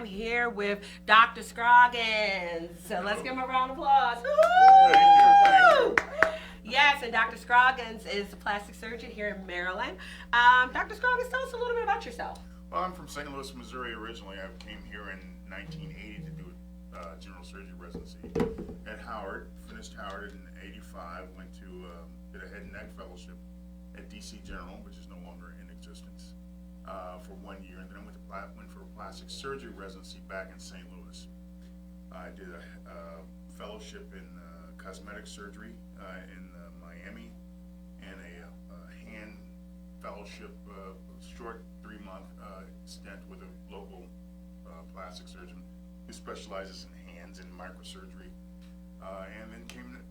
here with Dr. Scroggins. So let's give him a round of applause. Thank you. Yes, and Dr. Scroggins is a plastic surgeon here in Maryland. Dr. Scroggins, tell us a little bit about yourself. Well, I'm from St. Louis, Missouri originally. I came here in 1980 to do a general surgery residency at Howard. Finished Howard in '85. Went to did a head and neck fellowship at DC General, which is no longer in existence, for 1 year, and then I went for a plastic surgery residency back in St. Louis. I did a fellowship in cosmetic surgery in Miami, and a hand fellowship, short 3-month stint with a local plastic surgeon who specializes in hands and microsurgery, and then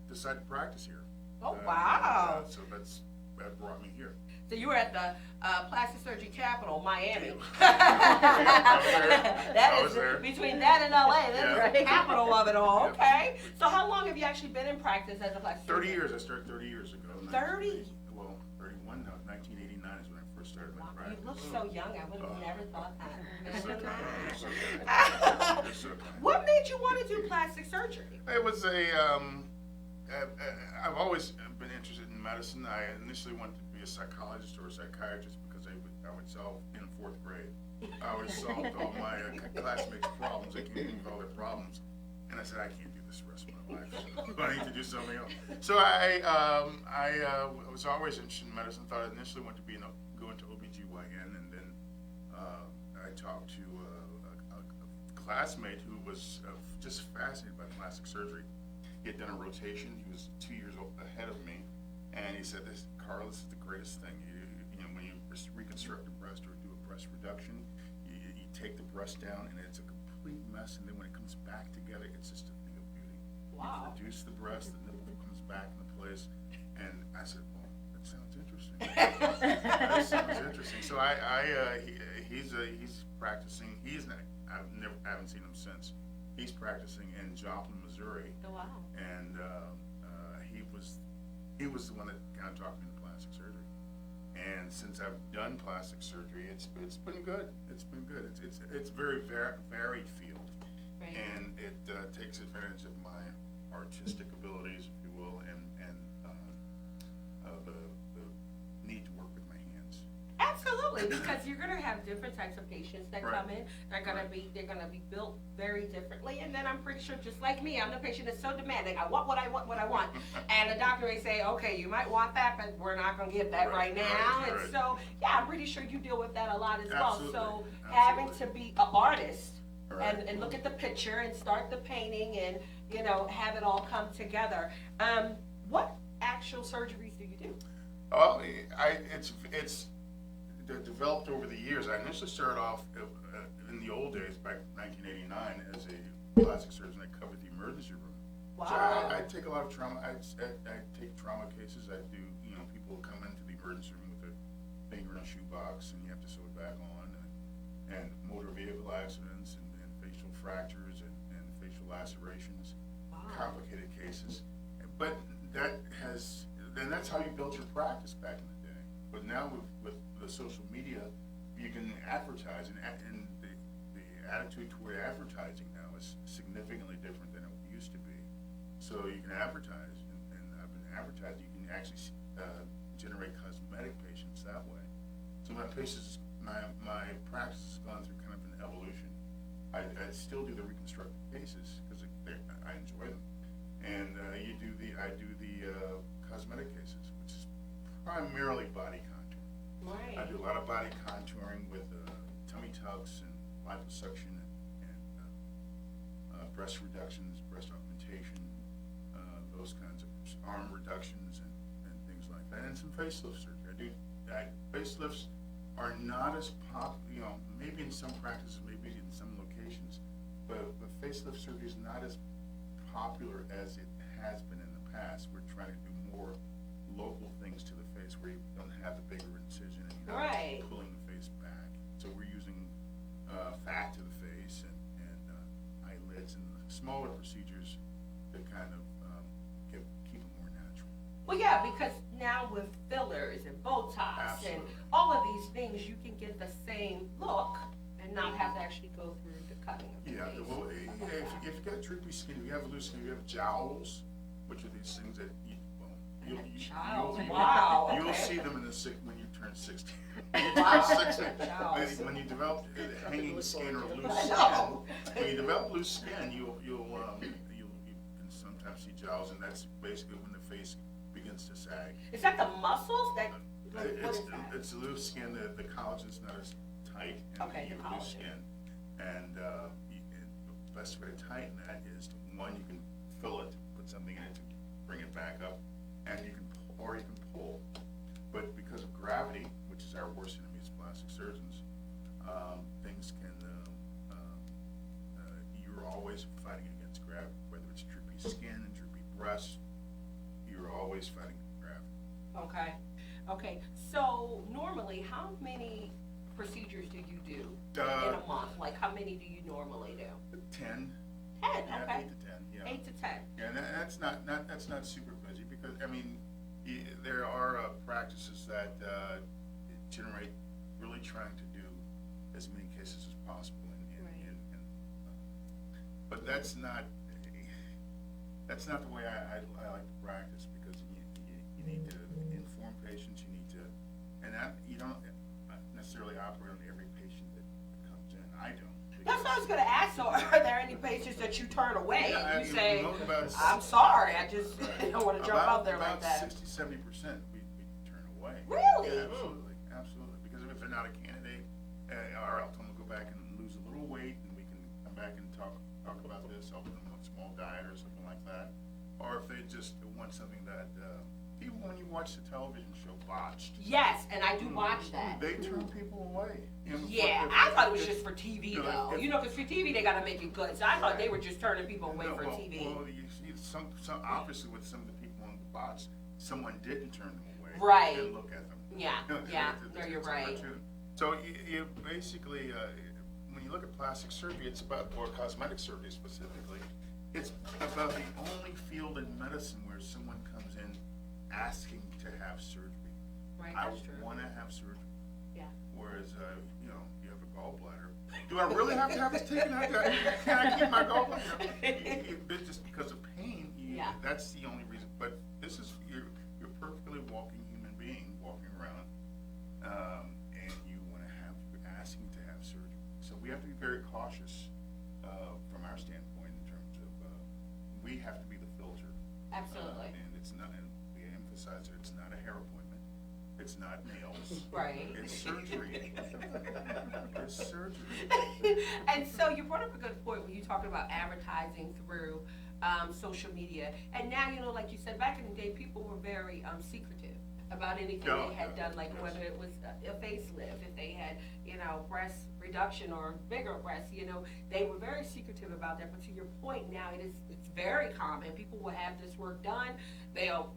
decided to practice here. Oh, wow. So that brought me here. So you were at the plastic surgery capital, Miami. I was there. Between that and LA, that is the capital of it all. Yeah. Okay. So how long have you actually been in practice as a plastic 30 surgeon? years. I started 30 years ago. 30? Well, 31 now. 1989 is when I first started my practice. You look so young. I would have never thought that. It's Never okay. mind. It's okay. It's okay. What made you want to do plastic surgery? It was I've always been interested in medicine. I initially wanted to be a psychologist or a psychiatrist because I would solve, in 4th grade, I would solve all my classmates' problems. They came in with all their problems. And I said, I can't do this the rest of my life. So I need to do something else. So I was always interested in medicine. Thought I initially wanted to go into OBGYN, and then I talked to a classmate who was just fascinated by plastic surgery. He had done a rotation. He was 2 years ahead of me, and he said, Carl, this is the greatest thing. You know, when you reconstruct a breast or do a breast reduction, you take the breast down, and it's a complete mess, and then when it comes back together, it's just a thing of beauty. Wow. You reduce the breast, the nipple comes back into place, and I said, well, that sounds interesting. That sounds interesting. So he's practicing. I haven't seen him since. He's practicing in Joplin, Missouri. Oh, wow. And he was the one that kind of talked me into plastic surgery. And since I've done plastic surgery, it's been good. It's been good. It's very varied field, Right. and it takes advantage of my artistic abilities, if you will, and the need to work with my hands. Absolutely, because you're gonna have different types of patients that Right. come in. They're gonna be built very differently, and then I'm pretty sure, just like me, I'm the patient that's so demanding. I want what I want, and the doctor may say, okay, you might want that, but we're not gonna get that right now. Right. And so, yeah, I'm pretty sure you deal with that a lot as Absolutely. well. So having to be an artist Right. and look at the picture and start the painting and have it all come together. What actual surgeries do you do? Well, it's developed over the years. I initially started off in the old days, back in 1989, as a plastic surgeon. I covered the emergency room. Wow. So I take a lot of trauma. I take trauma cases. I do, people come into the emergency room with a finger in a shoebox, and you have to sew it back on, and motor vehicle accidents, and facial fractures, and facial lacerations, complicated cases. But that's how you built your practice back in the day. But now with the social media, you can advertise, and the attitude toward advertising now is significantly different than it used to be. So you can advertise, and I've been advertising. You can actually generate cosmetic patients that way. So my practice has gone through kind of an evolution. I still do the reconstructive cases because I enjoy them, and I do the cosmetic cases, which is primarily body contour. Right. I do a lot of body contouring with tummy tucks and liposuction and breast reductions, breast augmentation, those kinds of arm reductions and things like that, and some facelift surgery. Facelifts are not as maybe in some practices, maybe in some locations, but facelift surgery is not as popular as it has been in the past. We're trying to do more local things to the face where you don't have the bigger incision and you're Right. not pulling the face back. So we're using fat to the face and eyelids and smaller procedures to kind of keep it more natural. Well, yeah, because now with fillers and Botox and Absolutely. all of these things, you can get the same look and not have to actually go through the cutting of the Yeah, face. well, if you've got droopy skin, you have loose skin, you have jowls, which are these things that Jowls, wow, you'll okay. see them when you turn 60. Jowls. When you develop hanging skin or loose I skin, know. when you develop loose skin, you can sometimes see jowls, and that's basically when the face begins to sag. Is that the muscles that, what It's, is that? it's loose skin, the collagen's not as tight, and Okay, you the have loose collagen. skin. And the best way to tighten that is, one, you can fill it, put something in it to bring it back up, and you can pull. But because of gravity, which is our worst enemy as plastic surgeons, things can, you're always fighting against gravity, whether it's droopy skin and droopy breasts, you're always fighting gravity. Okay, so normally, how many procedures do you do in a month? Like, how many do you normally do? 10. 10, Yeah, okay. 8 to 10, yeah. 8 to 10. Yeah, and that's not super busy, because, I mean, there are practices that generate, really trying to do as many cases as possible, but that's not the way I like to practice, because you need to inform patients, you need to, and that, you don't necessarily operate on every patient that comes in. I don't. That's what I was gonna ask, so are there any patients that you turn away? Yeah, You say, about I'm sorry, I just don't wanna jump out there like that. About 60-70% we turn away. Really? Yeah, absolutely, because if they're not a candidate, or else I'm gonna go back and lose a little weight, and we can come back and talk about this, help them with a small diet or something like that. Or if they just want something that, even when you watch the television show Botched. Yes, and I do watch that. They turn people away. Yeah, I thought it was just for TV though. You know, because for TV they gotta make it good. So I thought they were just turning people away for TV. Well, you see, some obviously with some of the people on the Botched, someone didn't turn them away. Right. Didn't look at them. Yeah, no, you're It's a right. cartoon. So you basically, when you look at plastic surgery, it's about, or cosmetic surgery specifically, it's about the only field in medicine where someone comes in asking to have surgery. Right, I that's true. want to have surgery. Yeah. Whereas, you have a gallbladder. Do I really have to have this taken out? Can I keep my gallbladder? Just because of pain, Yeah. that's the only reason. But this is, you're perfectly walking human being walking around, and you're asking to have surgery. So we have to be very cautious from our standpoint in terms of, we have to be the filter. Absolutely. And it's not, and we emphasize that it's not a hair appointment. It's not nails. Right. It's surgery. It's surgery. And so you brought up a good point when you talked about advertising through social media. And now, you know, like you said, back in the day, people were very secretive about anything they had done, like whether it was a facelift, if they had, you know, breast reduction or bigger breasts, you know, they were very secretive about that. But to your point now, it's very common. People will have this work done. They'll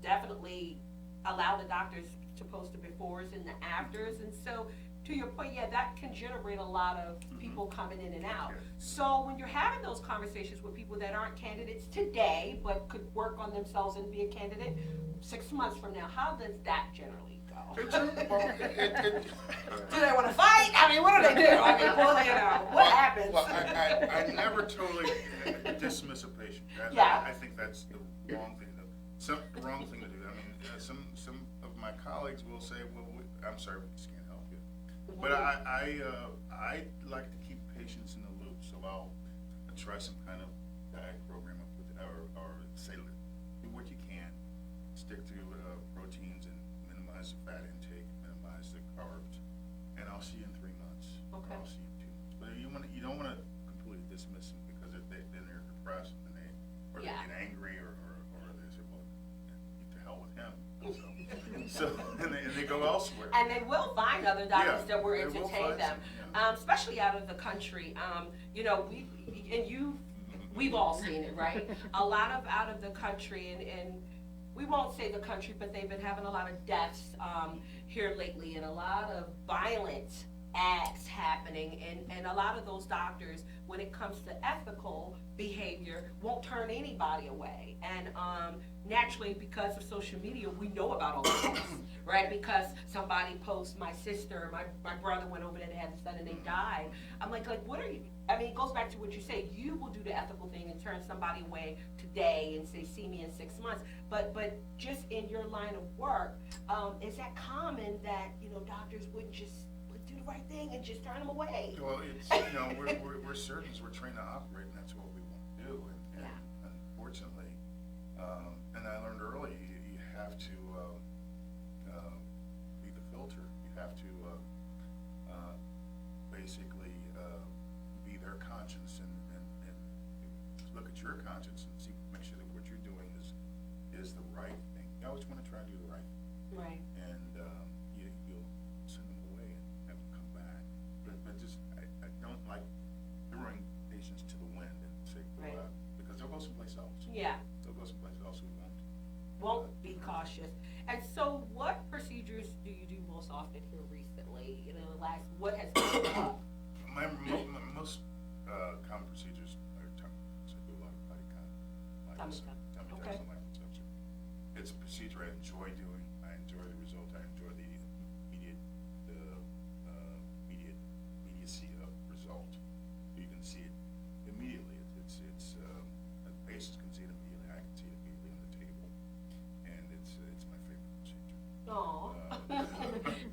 definitely allow the doctors to post the befores and the afters. And so to your point, yeah, that can generate a lot of people coming in and out. So when you're having those conversations with people that aren't candidates today, but could work on themselves and be a candidate 6 months from now, how does that generally go? Do they want to fight? I mean, what do they do? I mean, well, you know, what happens? Well, I never totally dismiss a patient. I think that's the wrong thing to do. The wrong thing to do. I mean, some of my colleagues will say, well, I'm sorry, we just can't help you. But I like to keep patients in the loop, so I'll try some kind of diet program up with it, or say, do what you can, stick to proteins and minimize the fat intake, minimize the carbs, and I'll see you in 3 months. Okay. I'll see you in 2 months. But you don't want to completely dismiss them, because then they're depressed, and they get angry, or they say, well, to hell with him. So and they go elsewhere. And they will find other doctors that will they will entertain find them, some, especially out of the country. You know, we've all seen it, right? A lot of out of the country, and we won't say the country, but they've been having a lot of deaths here lately, and a lot of violent acts happening, and a lot of those doctors, when it comes to ethical behavior, won't turn anybody away. And naturally, because of social media, we know about all of this, right? Because somebody posts, my sister, my brother went over there, they had a son and they died. I'm like, what are you, I mean, it goes back to what you say. You will do the ethical thing and turn somebody away today and say, see me in 6 months. But just in your line of work, is that common that, doctors wouldn't just do the right thing and just turn them away? Well, it's, we're surgeons, we're trained to operate, and that's what we want to do. And unfortunately, and I learned early, you have to be the filter. You have to basically be their conscience and look at your conscience and make sure that what you're doing is the right thing. You always want to try to do the right thing. Right. And you'll send them away and have them come back. But just, I don't like throwing patients to the wind and say, go out, because they'll go someplace else. Yeah. They'll go someplace else who won't be cautious. And so what procedures do you do most often here recently? What has come up? My most common procedures are tummy. So I do a lot of body liposuction. Tummy tucks and liposuction. It's a procedure I enjoy doing. I enjoy the result. I enjoy the immediacy of result. You can see it immediately. The patients can see it immediately. I can see it immediately on the table, and it's my favorite procedure.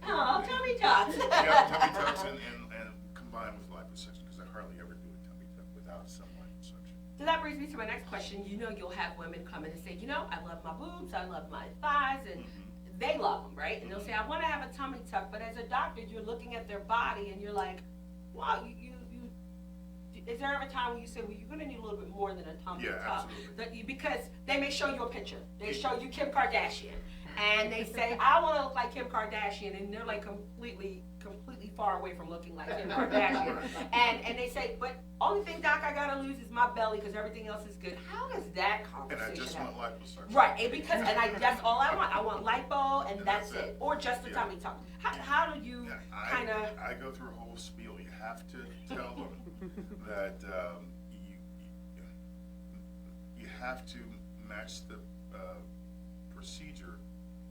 Tummy tucks. Yeah, tummy tucks and combined with liposuction, because I hardly ever do a tummy tuck without some liposuction. So that brings me to my next question. You'll have women come in and say, I love my boobs, I love my thighs, and they love them, right? And they'll say, I want to have a tummy tuck, but as a doctor, you're looking at their body and you're like, wow, is there ever a time when you say, well, you're going to need a little bit more than a tummy tuck? Absolutely. Because they may show you a picture. They show you Kim Kardashian. And they say, I want to look like Kim Kardashian. And they're like completely far away from looking like Kim Kardashian. And they say, but only thing, Doc, I got to lose is my belly because everything else is good. How does that conversation And I just want liposuction. Right. That's all I want. I want lipo and that's it. Or just a tummy tuck. How do you kind of... I go through a whole spiel. You have to tell them that you have to match the procedure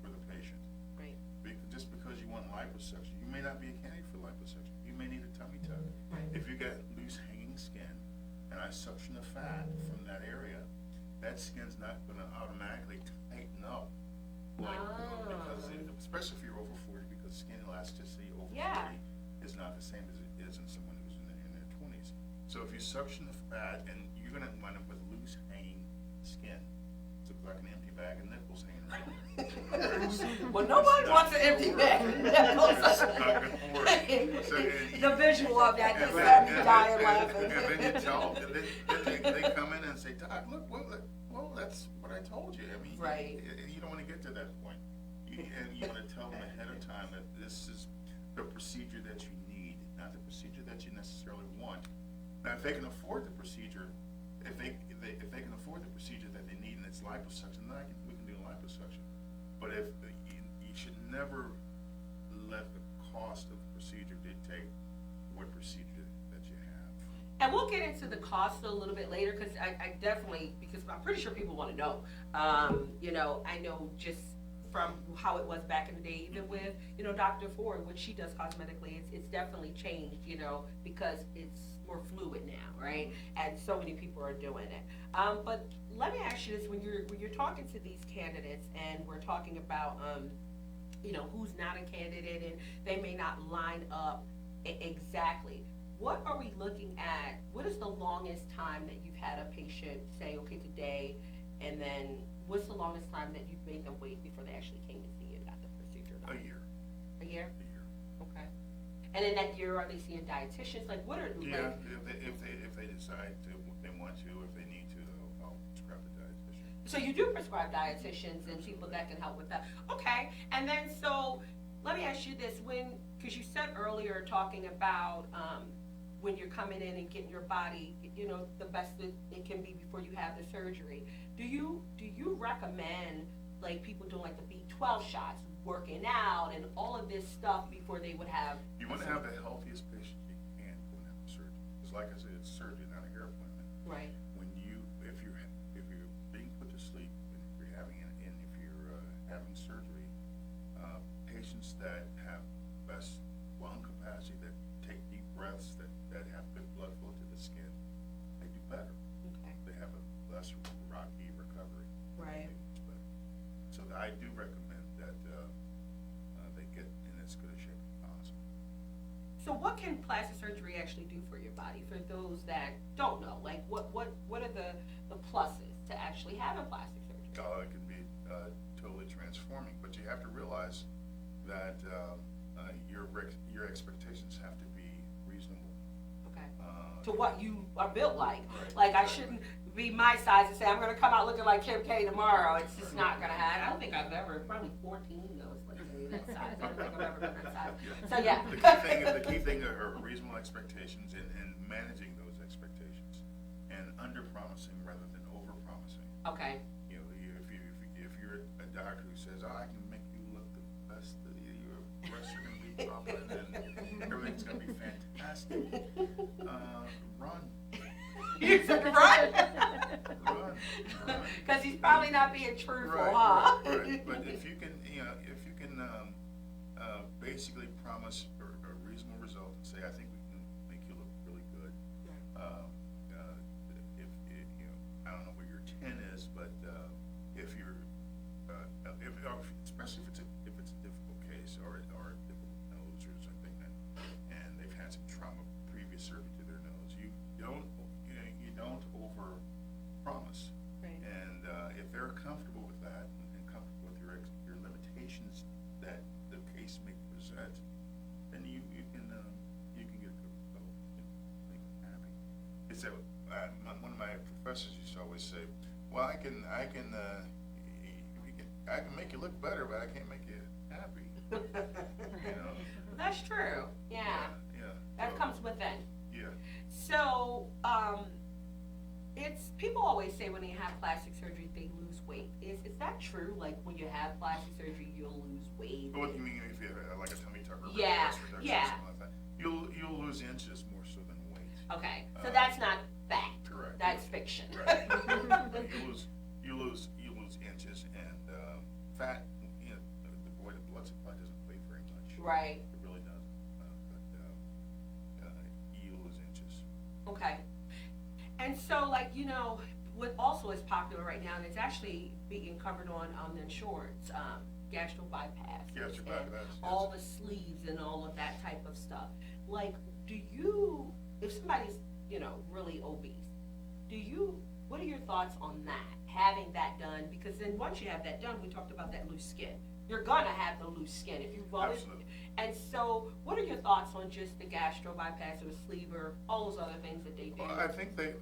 for the patient. Right. Just because you want liposuction, you may not be a candidate for liposuction. You may need a tummy tuck. Right. If you got loose hanging skin and I suction the fat from that area, that skin's not going to automatically tighten up. Because especially if you're over 40, because skin elasticity over 40 is not the same as it is in someone who's in their 20s. So if you suction the fat, and you're going to wind up with loose hanging skin. It's like an empty bag of nipples hanging around. Well, nobody wants an empty bag of nipples. It's not going to work. So, the visual of that just had me dying laughing. And then you tell them, they come in and say, Doc, look, well, that's what I told you. I mean, you don't want to get to that point. And you want to tell them ahead of time that this is the procedure that you need, not the procedure that you necessarily want. Now, if they can afford the procedure, if they can afford the procedure that they need and it's liposuction, then we can do liposuction. But you should never let the cost of the procedure dictate what procedure that you have. And we'll get into the cost a little bit later, because I definitely, because I'm pretty sure people want to know. I know just from how it was back in the day, even with, Dr. Ford, what she does cosmetically, it's definitely changed, because it's more fluid now, right? And so many people are doing it. But let me ask you this, when you're talking to these candidates and we're talking about, who's not a candidate and they may not line up exactly, what are we looking at? What is the longest time that you've had a patient say, okay, today, and then what's the longest time that you've made them wait before they actually came to see you and got the procedure done? A year. A year? A year. Okay. And in that year, are they seeing dietitians? Like, what are if they decide they want to, if they need to, I'll prescribe a dietitian. So you do prescribe dietitians and people that can help with that. Okay. And then so let me ask you this, because you said earlier talking about when you're coming in and getting your body, the best that it can be before you have the surgery. Do you recommend like people doing like the B12 shots working out and all of this stuff before they would have. You want to have the healthiest patient you can going to have surgery. Because like I said, it's surgery, not a hair appointment. Right. If you're being put to sleep, and if you're having surgery, patients that have less lung capacity, that take deep breaths, that have good blood flow to the skin, they do better. Okay. They have a less rocky recovery. Right. So I do recommend that they get in as good a shape as possible. So what can plastic surgery actually do for your body, for those that don't know? Like, what are the pluses to actually having plastic surgery? It can be totally transforming, but you have to realize that your expectations have to be reasonable. Okay. To what you are built like. Right. Like, I shouldn't be my size and say, I'm gonna come out looking like Kim K tomorrow. It's just not gonna happen. I don't think I've ever, probably 14 knows like me that size. I don't think I've ever been that size. So, yeah. The key thing are reasonable expectations and managing those expectations and under-promising rather than over-promising. Okay. You know, if you're a doctor who says, I can make you look the best, your breasts are gonna be popping and everything's gonna be fantastic, run. You said run? Run. Because he's probably not being truthful, Right, huh? right. But if you can, basically promise a reasonable result and say, I think we can make you look really good. I don't know what your 10 is, but if you're, especially if it's a difficult case or a difficult nose or something, and they've had some trauma, previous surgery to their nose, you don't over promise. Right. And if they're comfortable with that and comfortable with your limitations that the case may present, then you can get a good result and make them happy. It's one of my professors used to always say, well, I can make you look better, but I can't make you happy. You know. That's true. Yeah. Yeah. That comes within. Yeah. So, it's, people always say when they have plastic surgery, they lose weight. Is that true? Like, when you have plastic surgery, you'll lose weight? What do you mean if you have like a tummy tuck or Yeah, breast reduction yeah. or something like that? You'll lose inches more so than weight. Okay, so that's not fact. Correct. That's fiction. Right. you lose inches and fat. You know, the blood supply doesn't weigh very much. Right. It really doesn't. But you lose inches. Okay. And so, like, you know, what also is popular right now, and it's actually being covered on the insurance, gastro bypass. Gastric bypass, yes. All the sleeves and all of that type of stuff. Like, if somebody's, you know, really obese, what are your thoughts on that, having that done? Because then once you have that done, we talked about that loose skin. You're gonna have the loose skin if you've always. Absolutely. And so, what are your thoughts on just the gastro bypass or the sleeve or all those other things that they do? Well, I think they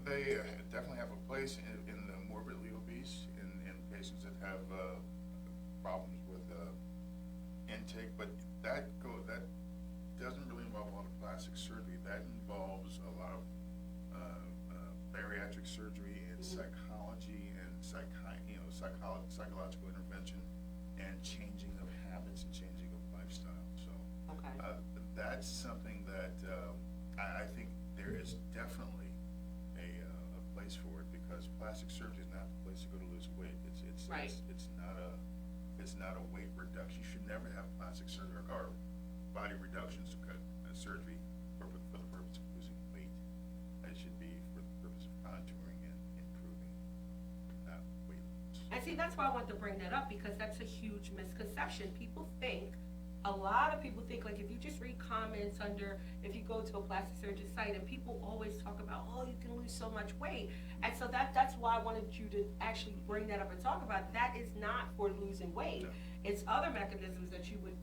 definitely have a place in the morbidly obese, in patients that have problems with intake, but that doesn't really involve a lot of plastic surgery. That involves a lot of bariatric surgery and psychology and psychological intervention and changing of habits and changing of lifestyle. So Okay. that's something that I think there is definitely a place for it, because plastic surgery is not the place to go to lose weight. Right. It's not a weight reduction. You should never have plastic surgery or body reduction surgery for the purpose of losing weight. It should be for the purpose of contouring and improving weight loss. And see, that's why I want to bring that up, because that's a huge misconception. A lot of people think, like, if you just read comments if you go to a plastic surgeon site, and people always talk about, oh, you can lose so much weight. And so that's why I wanted you to actually bring that up and talk about it. That is not for losing weight. No. It's other mechanisms that you would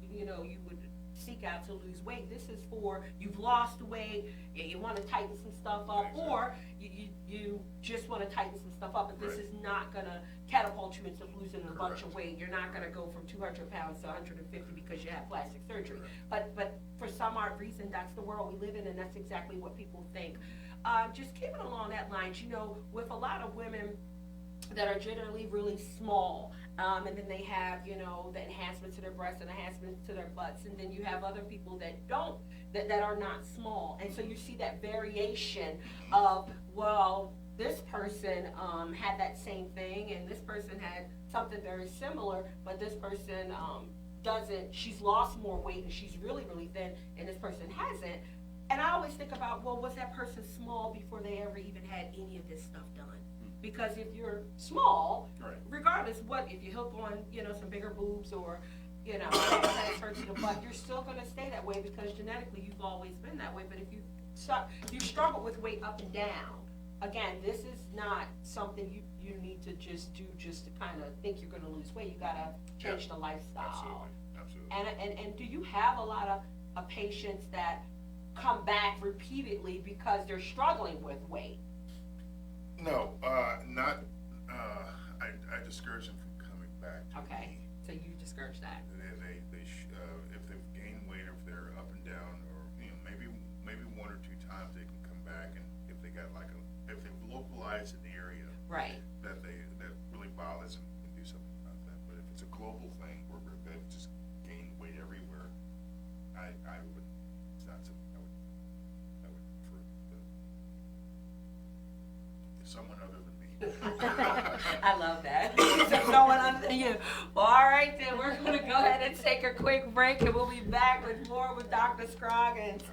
seek out to lose weight. This is for, you've lost weight, you want to tighten some stuff up, Exactly. or you just want to tighten some stuff up, but this Right. is not going to catapult you into losing a bunch of Correct. weight. You're not going to go from 200 pounds to 150 because you have plastic surgery. Correct. But for some odd reason, that's the world we live in, and that's exactly what people think. Just keeping along that lines, with a lot of women, that are generally really small. And then they have, you know, the enhancement to their breasts and enhancement to their butts. And then you have other people that don't, that are not small. And so you see that variation of, well, this person had that same thing, and this person had something very similar, but this person doesn't, she's lost more weight and she's really, really thin, and this person hasn't. And I always think about, well, was that person small before they ever even had any of this stuff done? Because if you're small, Right. regardless what, if you hook on, you know, some bigger boobs or, you know, transfer to the butt, you're still gonna stay that way because genetically you've always been that way. But if you struggle with weight up and down, again, this is not something you need to just do just to kind of think you're gonna lose weight. You gotta change the lifestyle. Absolutely. And do you have a lot of patients that come back repeatedly because they're struggling with weight? No, not, I discourage them from coming back to Okay, me. so you discourage that. If they've gained weight, or if they're up and down, or, you know, maybe one or two times they can come back, and if they got like if they've localized an area. Right. That really bothers them, we can do something about that. But if it's a global thing where they've just gained weight everywhere, I would, it's not something I would prefer to someone other than me. I love that. So no one other than you. Well, all right then, we're gonna go ahead and take a quick break, and we'll be back with more with Dr. Scroggins.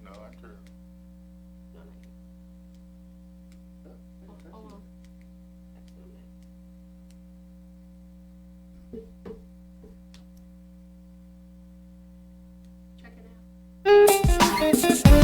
No, I'm sure. Hold on. Check it out.